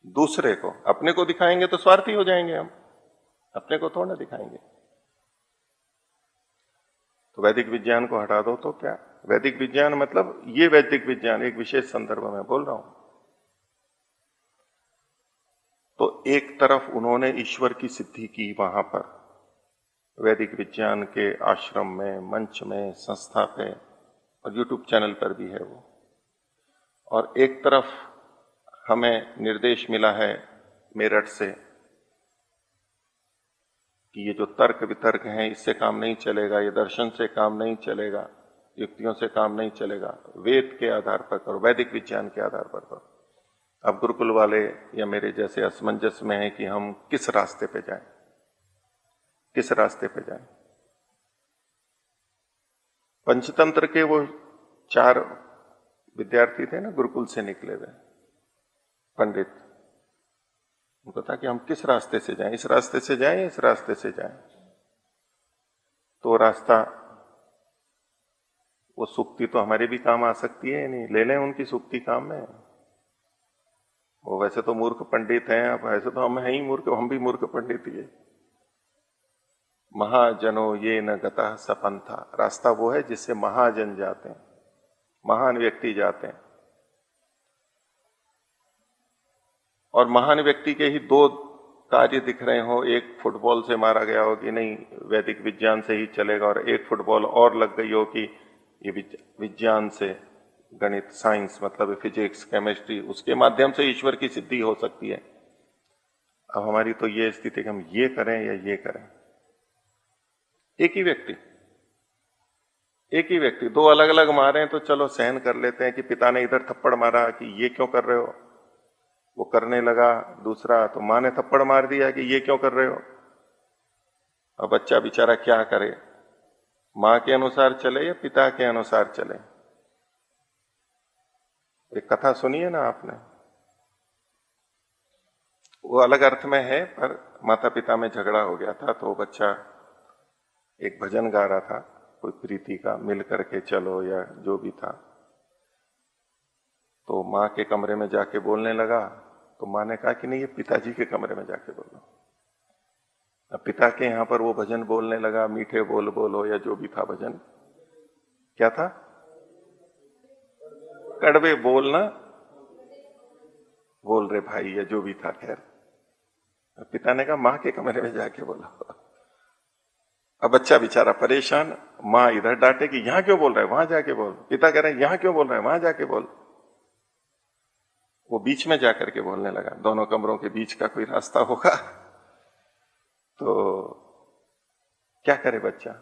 A: दूसरे को। अपने को दिखाएंगे तो स्वार्थी हो जाएंगे हम, अपने को थोड़ा दिखाएंगे। तो वैदिक विज्ञान को हटा दो तो क्या? वैदिक विज्ञान मतलब ये वैदिक विज्ञान, एक विशेष संदर्भ में बोल रहा हूं। तो एक तरफ उन्होंने ईश्वर की सिद्धि की वहां पर वैदिक विज्ञान के आश्रम में, मंच में, संस्था पे, और यूट्यूब चैनल पर भी है वो। और एक तरफ हमें निर्देश मिला है मेरठ से कि ये जो तर्क वितर्क हैं इससे काम नहीं चलेगा, ये दर्शन से काम नहीं चलेगा, युक्तियों से काम नहीं चलेगा, वेद के आधार पर करो, वैदिक विज्ञान के आधार पर करो। अब गुरुकुल वाले या मेरे जैसे असमंजस में है कि हम किस रास्ते पे जाएं, किस रास्ते पे जाएं। पंचतंत्र के वो 4 विद्यार्थी थे ना गुरुकुल से निकले हुए पंडित, उनको था कि हम किस रास्ते से जाएं, इस रास्ते से जाएं, इस रास्ते से जाएं। तो रास्ता वो सूक्ति तो हमारे भी काम आ सकती है, नहीं ले लें उनकी सूक्ति काम में। वो वैसे तो मूर्ख पंडित हैं, अब ऐसे तो हम हैं ही मूर्ख, हम भी मूर्ख पंडित ही है। महाजनो ये न गतः सपंथा, रास्ता वो है जिससे महाजन जाते हैं, महान व्यक्ति जाते हैं। और महान व्यक्ति के ही दो कार्य दिख रहे हो, एक फुटबॉल से मारा गया हो कि नहीं वैदिक विज्ञान से ही चलेगा, और एक फुटबॉल और लग गई हो कि ये विज्ञान से, गणित साइंस मतलब फिजिक्स केमिस्ट्री, उसके माध्यम से ईश्वर की सिद्धि हो सकती है। अब हमारी तो ये स्थिति कि हम ये करें या ये करें। एक ही व्यक्ति दो अलग अलग मारे तो चलो सहन कर लेते हैं कि पिता ने इधर थप्पड़ मारा कि ये क्यों कर रहे हो, वो करने लगा, दूसरा तो मां ने थप्पड़ मार दिया कि ये क्यों कर रहे हो। अब बच्चा बेचारा क्या करे, मां के अनुसार चले या पिता के अनुसार चले। एक कथा सुनी है ना आपने, वो अलग अर्थ में है, पर माता पिता में झगड़ा हो गया था, तो बच्चा एक भजन गा रहा था कोई प्रीति का, मिल करके चलो या जो भी था, तो मां के कमरे में जाके बोलने लगा, तो मां ने कहा कि नहीं ये पिताजी के कमरे में जाके बोलो। अब पिता के यहां पर वो भजन बोलने लगा, मीठे बोल बोलो या जो भी था भजन, क्या था, कड़वे बोलना बोल रहे भाई या जो भी था। खैर पिता ने कहा मां के कमरे में जाके बोलो। अब बच्चा बेचारा परेशान, मां इधर डांटे कि यहां क्यों बोल रहा है, वहां जाके बोल, पिता कह रहे हैं यहां क्यों बोल रहा है, वहां जाके बोल। वो बीच में जाकर के बोलने लगा, दोनों कमरों के बीच का कोई रास्ता होगा, तो क्या करे बच्चा।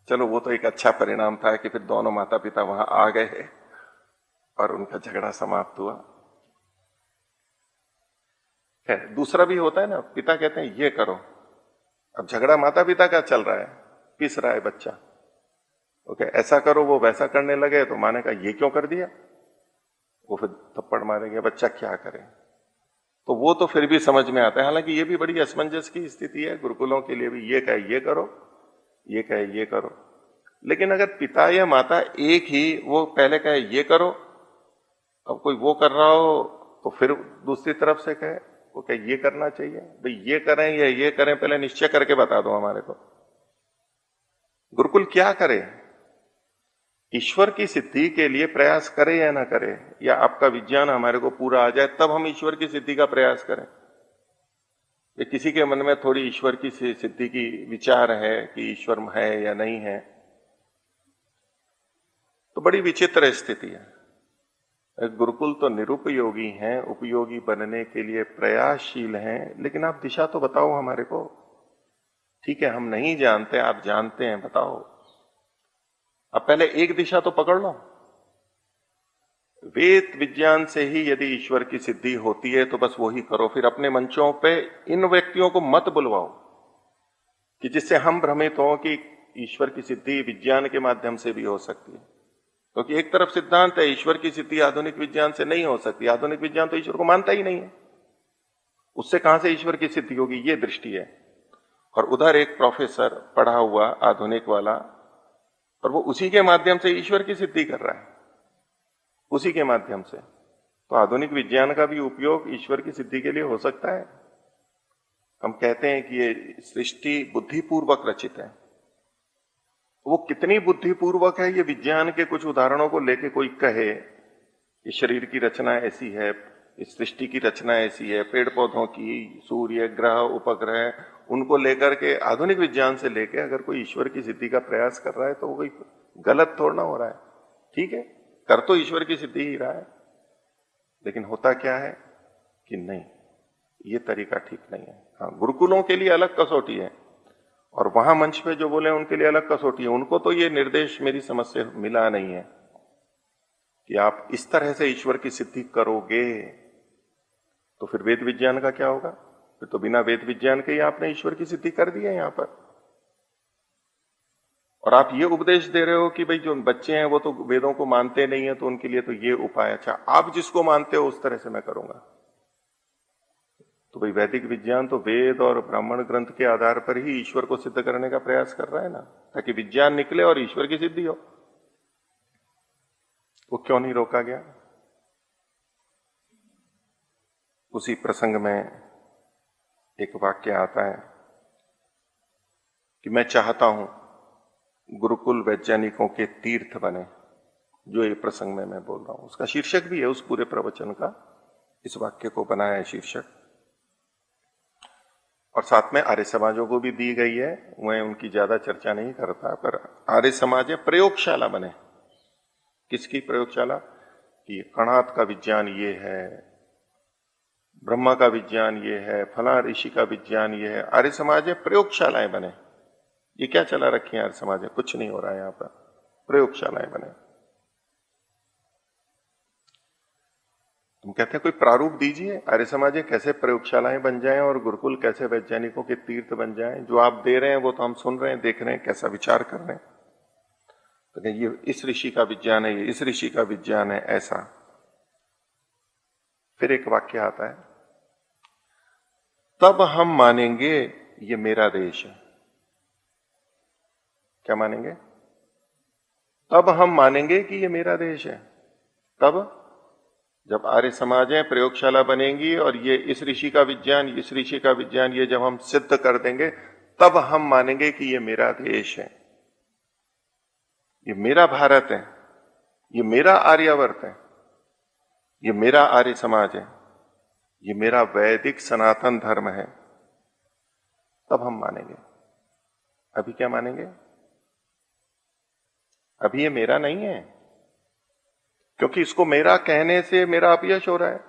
A: चलो वो तो एक अच्छा परिणाम था कि फिर दोनों माता पिता वहां आ गए और उनका झगड़ा समाप्त हुआ। खैर दूसरा भी होता है ना, पिता कहते हैं ये करो, अब झगड़ा माता पिता का चल रहा है, पिस रहा है बच्चा, ओके ऐसा करो, वो वैसा करने लगे, तो मां ने कहा ये क्यों कर दिया, वो फिर थप्पड़ मारेंगे, बच्चा क्या करे। तो वो तो फिर भी समझ में आता है, हालांकि ये भी बड़ी असमंजस की स्थिति है, गुरुकुलों के लिए भी ये कहे ये करो, ये कहे ये करो। लेकिन अगर पिता या माता एक ही, वो पहले कहे ये करो, अब कोई वो कर रहा हो तो फिर दूसरी तरफ से कहे वो कहे ये करना चाहिए, भाई ये करें या ये करें पहले निश्चय करके बता दो हमारे को। गुरुकुल क्या करे, ईश्वर की सिद्धि के लिए प्रयास करे या ना करे, या आपका विज्ञान हमारे को पूरा आ जाए तब हम ईश्वर की सिद्धि का प्रयास करें। ये किसी के मन में थोड़ी ईश्वर की सिद्धि की विचार है कि ईश्वर है या नहीं है, तो बड़ी विचित्र स्थिति है। गुरुकुल तो निरुपयोगी हैं, उपयोगी बनने के लिए प्रयासशील हैं, लेकिन आप दिशा तो बताओ हमारे को। ठीक है हम नहीं जानते, आप जानते हैं, बताओ। अब पहले एक दिशा तो पकड़ लो। वेद विज्ञान से ही यदि ईश्वर की सिद्धि होती है तो बस वही करो, फिर अपने मंचों पे इन व्यक्तियों को मत बुलवाओ कि जिससे हम भ्रमित हों कि ईश्वर की सिद्धि विज्ञान के माध्यम से भी हो सकती है। क्योंकि एक तरफ सिद्धांत है ईश्वर की सिद्धि आधुनिक विज्ञान से नहीं हो सकती, आधुनिक विज्ञान तो ईश्वर को मानता ही नहीं है, उससे कहां से ईश्वर की सिद्धि होगी, ये दृष्टि है। और उधर एक प्रोफेसर पढ़ा हुआ आधुनिक वाला, और वो उसी के माध्यम से ईश्वर की सिद्धि कर रहा है, उसी के माध्यम से। तो आधुनिक विज्ञान का भी उपयोग ईश्वर की सिद्धि के लिए हो सकता है। हम कहते हैं कि ये सृष्टि बुद्धिपूर्वक रचित है, वो कितनी बुद्धिपूर्वक है, ये विज्ञान के कुछ उदाहरणों को लेके कोई कहे कि शरीर की रचना ऐसी है, इस सृष्टि की रचना ऐसी है, पेड़ पौधों की, सूर्य ग्रह उपग्रह, उनको लेकर के आधुनिक विज्ञान से लेके अगर कोई ईश्वर की सिद्धि का प्रयास कर रहा है तो वो कोई गलत थोड़ा ना हो रहा है। ठीक है कर तो ईश्वर की सिद्धि ही रहा है, लेकिन होता क्या है कि नहीं, ये तरीका ठीक नहीं है। हाँ गुरुकुलों के लिए अलग कसौटी है, और वहां मंच पे जो बोले उनके लिए अलग कसौटी है। उनको तो ये निर्देश मेरी समझ से मिला नहीं है कि आप इस तरह से ईश्वर की सिद्धि करोगे, तो फिर वेद विज्ञान का क्या होगा, फिर तो बिना वेद विज्ञान के ही आपने ईश्वर की सिद्धि कर दी है यहां पर। और आप ये उपदेश दे रहे हो कि भाई जो बच्चे हैं वो तो वेदों को मानते नहीं है, तो उनके लिए तो ये उपाय। अच्छा आप जिसको मानते हो उस तरह से मैं करूंगा, तो भाई वैदिक विज्ञान तो वेद और ब्राह्मण ग्रंथ के आधार पर ही ईश्वर को सिद्ध करने का प्रयास कर रहा है ना, ताकि विज्ञान निकले और ईश्वर की सिद्धि हो। वो क्यों नहीं रोका गया? उसी प्रसंग में एक वाक्य आता है कि मैं चाहता हूं गुरुकुल वैज्ञानिकों के तीर्थ बने, जो ये प्रसंग में मैं बोल रहा हूं। उसका शीर्षक भी है उस पूरे प्रवचन का, इस वाक्य को बनाया है शीर्षक, और साथ में आर्य समाजों को भी दी गई है। मैं उनकी ज्यादा चर्चा नहीं करता, पर आर्य समाज है प्रयोगशाला बने। किसकी प्रयोगशाला? कि कणाद का विज्ञान ये है, ब्रह्मा का विज्ञान ये है, फला ऋषि का विज्ञान ये है। आर्य समाज है प्रयोगशालाएं बने। ये क्या चला रखी है आर्य समाज में? कुछ नहीं हो रहा है यहां पर, प्रयोगशालाएं बने। तुम कहते हैं कोई प्रारूप दीजिए, आर्य समाज कैसे प्रयोगशालाएं बन जाएं और गुरुकुल कैसे वैज्ञानिकों के तीर्थ बन जाएं। जो आप दे रहे हैं वो तो हम सुन रहे हैं, देख रहे हैं, कैसा विचार कर रहे हैं। तो ये इस ऋषि का विज्ञान है, ये इस ऋषि का विज्ञान है, ऐसा। फिर एक वाक्य आता है, तब हम मानेंगे ये मेरा देश है। क्या मानेंगे? तब हम मानेंगे कि ये मेरा देश है। तब जब आर्य समाजें प्रयोगशाला बनेंगी और ये इस ऋषि का विज्ञान, इस ऋषि का विज्ञान, ये जब हम सिद्ध कर देंगे, तब हम मानेंगे कि ये मेरा देश है, ये मेरा भारत है, ये मेरा आर्यावर्त है, ये मेरा आर्य समाज है, ये मेरा वैदिक सनातन धर्म है। तब हम मानेंगे। अभी क्या मानेंगे? अभी ये मेरा नहीं है, क्योंकि इसको मेरा कहने से मेरा अपयश हो रहा है।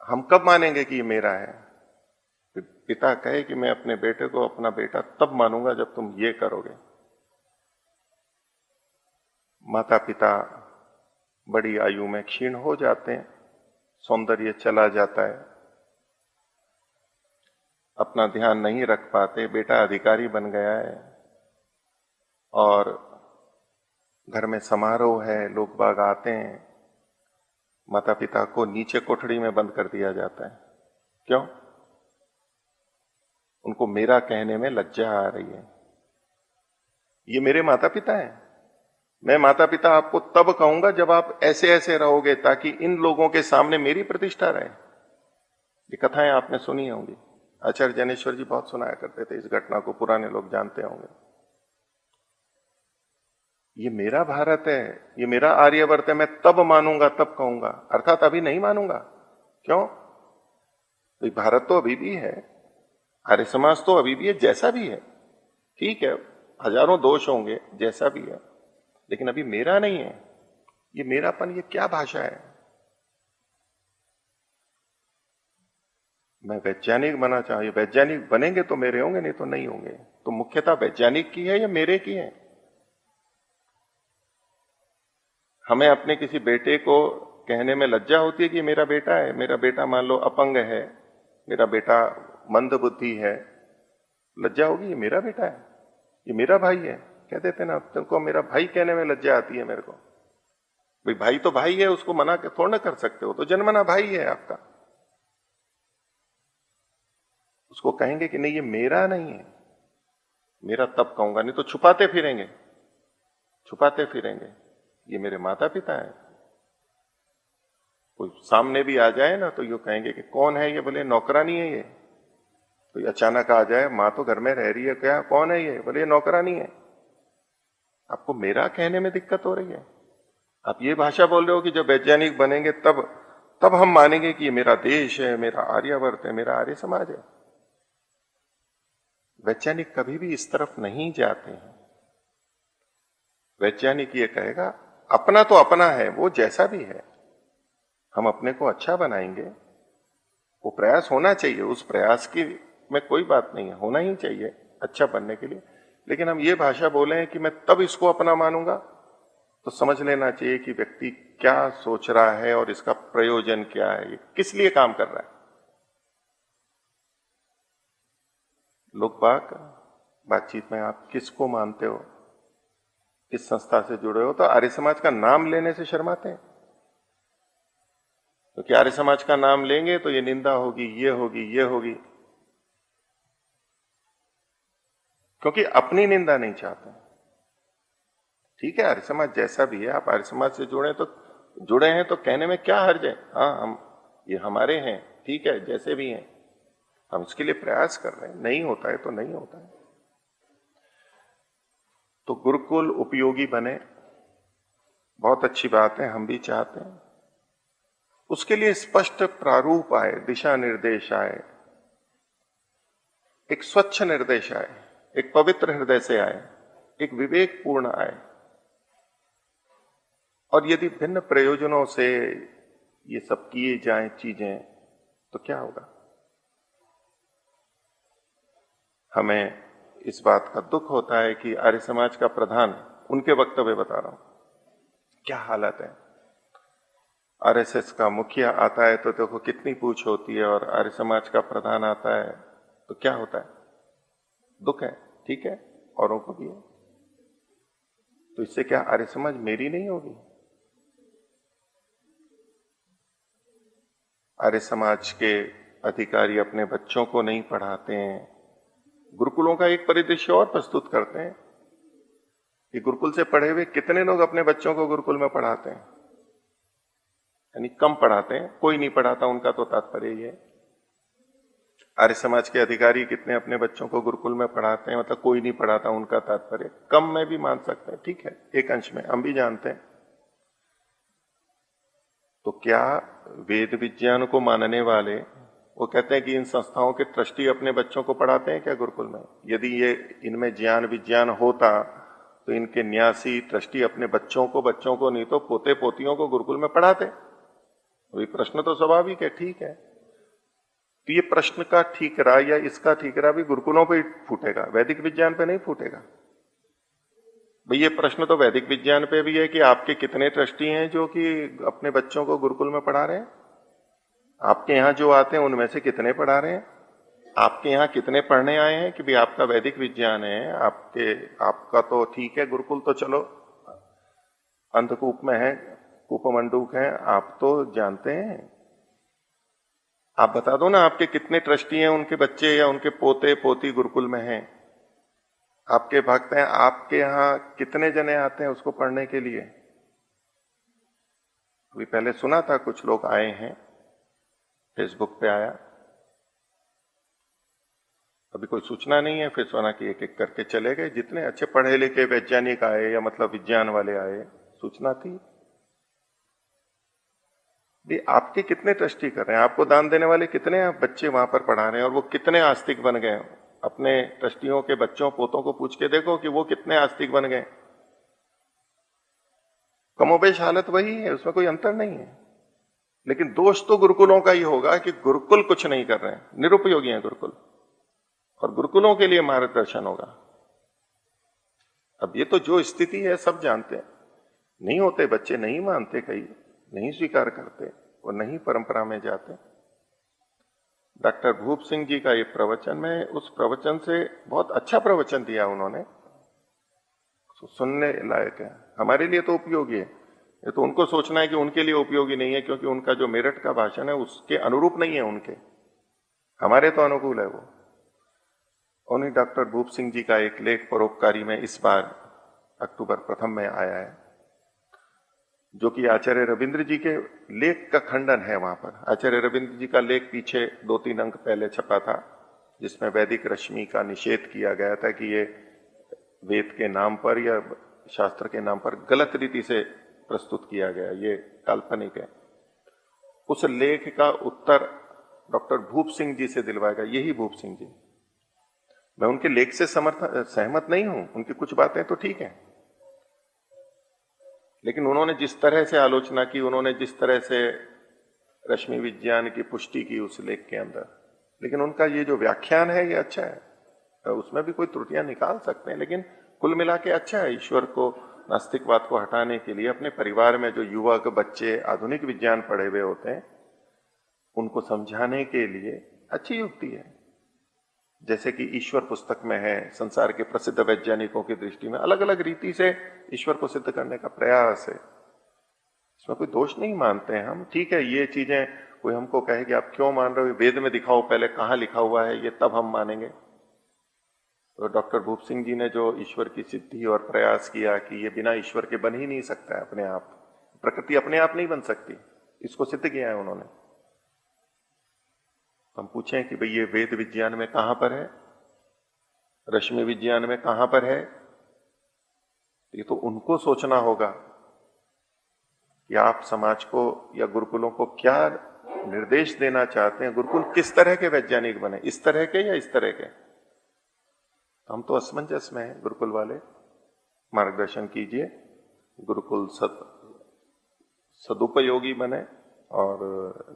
A: हम कब मानेंगे कि ये मेरा है? पिता कहे कि मैं अपने बेटे को अपना बेटा तब मानूंगा जब तुम ये करोगे। माता पिता बड़ी आयु में क्षीण हो जाते हैं, सौंदर्य चला जाता है, अपना ध्यान नहीं रख पाते, बेटा अधिकारी बन गया है और घर में समारोह है, लोग बाग आते हैं, माता पिता को नीचे कोठड़ी में बंद कर दिया जाता है। क्यों? उनको मेरा कहने में लज्जा आ रही है। ये मेरे माता पिता हैं। मैं माता पिता आपको तब कहूंगा जब आप ऐसे ऐसे रहोगे, ताकि इन लोगों के सामने मेरी प्रतिष्ठा रहे। ये कथाएं आपने सुनी होंगी, आचार्य ज्ञानेश्वर जी बहुत सुनाया करते थे इस घटना को, पुराने लोग जानते होंगे। ये मेरा भारत है, ये मेरा आर्यवर्त है, मैं तब मानूंगा, तब कहूंगा, अर्थात अभी नहीं मानूंगा। क्यों? तो भारत तो अभी भी है, आर्य समाज तो अभी भी है, जैसा भी है। ठीक है, हजारों दोष होंगे, जैसा भी है, लेकिन अभी मेरा नहीं है। ये मेरापन, ये क्या भाषा है? मैं वैज्ञानिक बना चाहिए, वैज्ञानिक बनेंगे तो मेरे होंगे, नहीं तो नहीं होंगे। तो मुख्यता वैज्ञानिक की है या मेरे की है? हमें अपने किसी बेटे को कहने में लज्जा होती है कि मेरा बेटा है। मेरा बेटा मान लो अपंग है, मेरा बेटा मंद बुद्धि है, लज्जा होगी? ये मेरा बेटा है, ये मेरा भाई है। कह देते ना, तुमको मेरा भाई कहने में लज्जा आती है मेरे को। भाई भाई तो भाई है, उसको मना के थोड़ा ना कर सकते हो, तो जन्मना भाई है आपका। उसको कहेंगे कि नहीं ये मेरा नहीं है, मेरा तब कहूंगा, नहीं तो छुपाते फिरेंगे, छुपाते फिरेंगे। ये मेरे माता पिता हैं। कोई सामने भी आ जाए ना तो यूं कहेंगे कि कौन है ये? बोले नौकरानी है ये। कोई अचानक आ जाए, माँ तो घर में रह रही है, क्या कौन है ये? बोले नौकरानी है। आपको मेरा कहने में दिक्कत हो रही है। आप ये भाषा बोल रहे हो कि जब वैज्ञानिक बनेंगे तब तब हम मानेंगे कि ये मेरा देश है, मेरा आर्यावर्त है, मेरा आर्य समाज है। वैज्ञानिक कभी भी इस तरफ नहीं जाते हैं। वैज्ञानिक ये कहेगा अपना तो अपना है, वो जैसा भी है, हम अपने को अच्छा बनाएंगे। वो प्रयास होना चाहिए, उस प्रयास की में कोई बात नहीं है, होना ही चाहिए अच्छा बनने के लिए। लेकिन हम ये भाषा बोले हैं कि मैं तब इसको अपना मानूंगा, तो समझ लेना चाहिए कि व्यक्ति क्या सोच रहा है और इसका प्रयोजन क्या है, ये किस लिए काम कर रहा है। लोग बातचीत में आप किसको मानते हो, किस संस्था से जुड़े हो, तो आर्य समाज का नाम लेने से शर्माते हैं। क्योंकि आर्य समाज का नाम लेंगे तो ये निंदा होगी, ये होगी, ये होगी, क्योंकि अपनी निंदा नहीं चाहते। ठीक है, आर्य समाज जैसा भी है, आप आर्य समाज से जुड़े हैं तो कहने में क्या हर्ज है? हाँ, हम ये हमारे हैं, ठीक है, जैसे भी हैं, हम इसके लिए प्रयास कर रहे हैं। नहीं होता है तो नहीं होता है। तो गुरुकुल उपयोगी बने, बहुत अच्छी बात है, हम भी चाहते हैं। उसके लिए स्पष्ट प्रारूप आए, दिशा निर्देश आए, एक स्वच्छ निर्देश आए, एक पवित्र हृदय से आए, एक विवेकपूर्ण आए। और यदि भिन्न प्रयोजनों से ये सब किए जाएं चीजें, तो क्या होगा? हमें इस बात का दुख होता है कि आर्य समाज का प्रधान, उनके वक्तव्य बता रहा हूं, क्या हालत है। आरएसएस का मुखिया आता है तो देखो कितनी पूछ होती है, और आर्य समाज का प्रधान आता है तो क्या होता है? दुख है, ठीक है, औरों को भी है। तो इससे क्या आर्य समाज मेरी नहीं होगी? आर्य समाज के अधिकारी अपने बच्चों को नहीं पढ़ाते हैं। गुरुकुलों का एक परिदृश्य और प्रस्तुत करते हैं कि गुरुकुल से पढ़े हुए कितने लोग अपने बच्चों को गुरुकुल में पढ़ाते हैं। यानी कम पढ़ाते हैं, कोई नहीं पढ़ाता, उनका तो तात्पर्य ये है। आर्य समाज के अधिकारी कितने अपने बच्चों को गुरुकुल में पढ़ाते हैं, मतलब कोई नहीं पढ़ाता, उनका तात्पर्य कम में भी मान सकते हैं, ठीक है, एक अंश में हम भी जानते हैं। तो क्या वेद विज्ञान को मानने वाले वो कहते हैं कि इन संस्थाओं के ट्रस्टी अपने बच्चों को पढ़ाते हैं क्या गुरुकुल में? यदि ये इनमें ज्ञान विज्ञान होता तो इनके न्यासी ट्रस्टी अपने बच्चों को नहीं तो पोते पोतियों को गुरुकुल में पढ़ाते। वही प्रश्न तो स्वाभाविक है, ठीक है। तो ये प्रश्न का ठीकरा या इसका ठीकरा भी गुरुकुलों पे ही फूटेगा, वैदिक विज्ञान पे नहीं फूटेगा। भाई ये प्रश्न तो वैदिक विज्ञान पे भी है कि आपके कितने ट्रस्टी हैं जो कि अपने बच्चों को गुरुकुल में पढ़ा रहे हैं। आपके यहां जो आते हैं उनमें से कितने पढ़ा रहे हैं? आपके यहाँ कितने पढ़ने आए हैं कि भाई आपका वैदिक विज्ञान है, आपका तो ठीक है, गुरुकुल तो चलो अंधकूप में है, कूपमंडूक है, आप तो जानते हैं। आप बता दो ना आपके कितने ट्रस्टी हैं, उनके बच्चे या उनके पोते पोती गुरुकुल में हैं। आपके भक्त हैं, आपके यहां कितने जने आते हैं उसको पढ़ने के लिए? अभी पहले सुना था कुछ लोग आए हैं, फेसबुक पे आया, अभी कोई सूचना नहीं है, फिर सुना कि एक एक करके चले गए। जितने अच्छे पढ़े लिखे वैज्ञानिक आए या मतलब विज्ञान वाले आए, सूचना थी। आपके कितने ट्रस्टी कर रहे हैं, आपको दान देने वाले कितने बच्चे वहां पर पढ़ा रहे हैं, और वो कितने आस्तिक बन गए? अपने ट्रस्टियों के बच्चों पोतों को पूछ के देखो कि वो कितने आस्तिक बन गए। कमोबेश हालत वही है, उसमें कोई अंतर नहीं है। लेकिन दोष तो गुरुकुलों का ही होगा कि गुरुकुल कुछ नहीं कर रहे हैं, निरुपयोगी है गुरुकुल, और गुरुकुलों के लिए मार्गदर्शन होगा। अब ये तो जो स्थिति है सब जानते हैं, नहीं होते बच्चे, नहीं मानते, कई नहीं स्वीकार करते, वो नहीं परंपरा में जाते। डॉक्टर भूप सिंह जी का ये प्रवचन, में उस प्रवचन से बहुत अच्छा प्रवचन दिया उन्होंने, सुनने लायक है, हमारे लिए तो उपयोगी है। ये तो उनको सोचना है कि उनके लिए उपयोगी नहीं है, क्योंकि उनका जो मेरठ का भाषण है उसके अनुरूप नहीं है उनके, हमारे तो अनुकूल है वो। उन्हीं डॉक्टर भूप सिंह जी का एक लेख परोपकारी में इस बार अक्टूबर प्रथम में आया है, जो कि आचार्य रविंद्र जी के लेख का खंडन है। वहां पर आचार्य रविंद्र जी का लेख पीछे 2-3 अंक पहले छपा था, जिसमें वैदिक रश्मि का निषेध किया गया था कि ये वेद के नाम पर या शास्त्र के नाम पर गलत रीति से प्रस्तुत किया गया, ये काल्पनिक है। उस लेख का उत्तर डॉक्टर भूप सिंह जी से दिलवाएगा, यही भूप सिंह जी। मैं उनके लेख से सहमत नहीं हूं, उनकी कुछ बातें तो ठीक है, लेकिन उन्होंने जिस तरह से आलोचना की, उन्होंने जिस तरह से रश्मि विज्ञान की पुष्टि की उस लेख के अंदर, लेकिन उनका ये जो व्याख्यान है ये अच्छा है, उसमें भी कोई त्रुटियां निकाल सकते हैं, लेकिन कुल मिला के अच्छा है। ईश्वर को, नास्तिकवाद को हटाने के लिए अपने परिवार में जो युवक बच्चे आधुनिक विज्ञान पढ़े हुए होते हैं उनको समझाने के लिए अच्छी युक्ति है। जैसे कि ईश्वर पुस्तक में है, संसार के प्रसिद्ध वैज्ञानिकों की दृष्टि में अलग अलग रीति से ईश्वर को सिद्ध करने का प्रयास है, इसमें कोई दोष नहीं मानते हैं हम। ठीक है, ये चीजें कोई हमको कहे कि आप क्यों मान रहे हो, वेद में दिखाओ पहले कहां लिखा हुआ है, ये तब हम मानेंगे। तो डॉक्टर भूप सिंह जी ने जो ईश्वर की सिद्धि और प्रयास किया कि ये बिना ईश्वर के बन ही नहीं सकता है अपने आप, प्रकृति अपने आप नहीं बन सकती, इसको सिद्ध किया है उन्होंने। हम पूछें कि भाई ये वेद विज्ञान में कहां पर है, रश्मि विज्ञान में कहां पर है, ये तो उनको सोचना होगा कि आप समाज को या गुरुकुलों को क्या निर्देश देना चाहते हैं, गुरुकुल किस तरह के वैज्ञानिक बने, इस तरह के या इस तरह के। हम तो असमंजस में हैं गुरुकुल वाले, मार्गदर्शन कीजिए, गुरुकुल सदुपयोगी बने और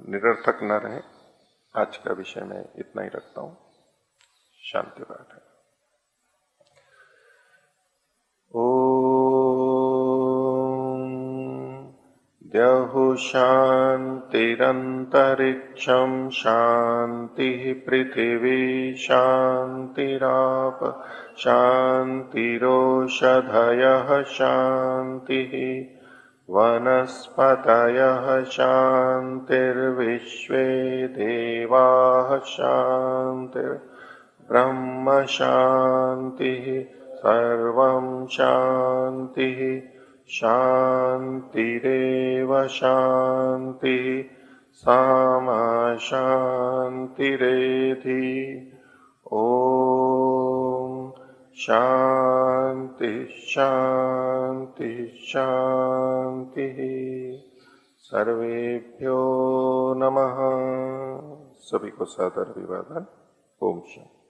A: निरर्थक न रहे। आज का विषय मैं इतना ही रखता हूं। शांति पाठ है। द्यहुः शान्तिरन्तरिक्षं शान्तिः पृथिवी शान्तिराप शान्तिरोषधयः शान्तिः वनस्पतयः शान्तिर्विश्वे देवाः शान्तिर्ब्रह्म शान्तिः सर्वं शान्तिः शान्तिरेव शान्तिः सामा शान्तिरेधि। ॐ शान्ति शान्ति शान्तिः। सर्वेभ्यो नमः। सभी को सादर अभिवादन। ओम शांति।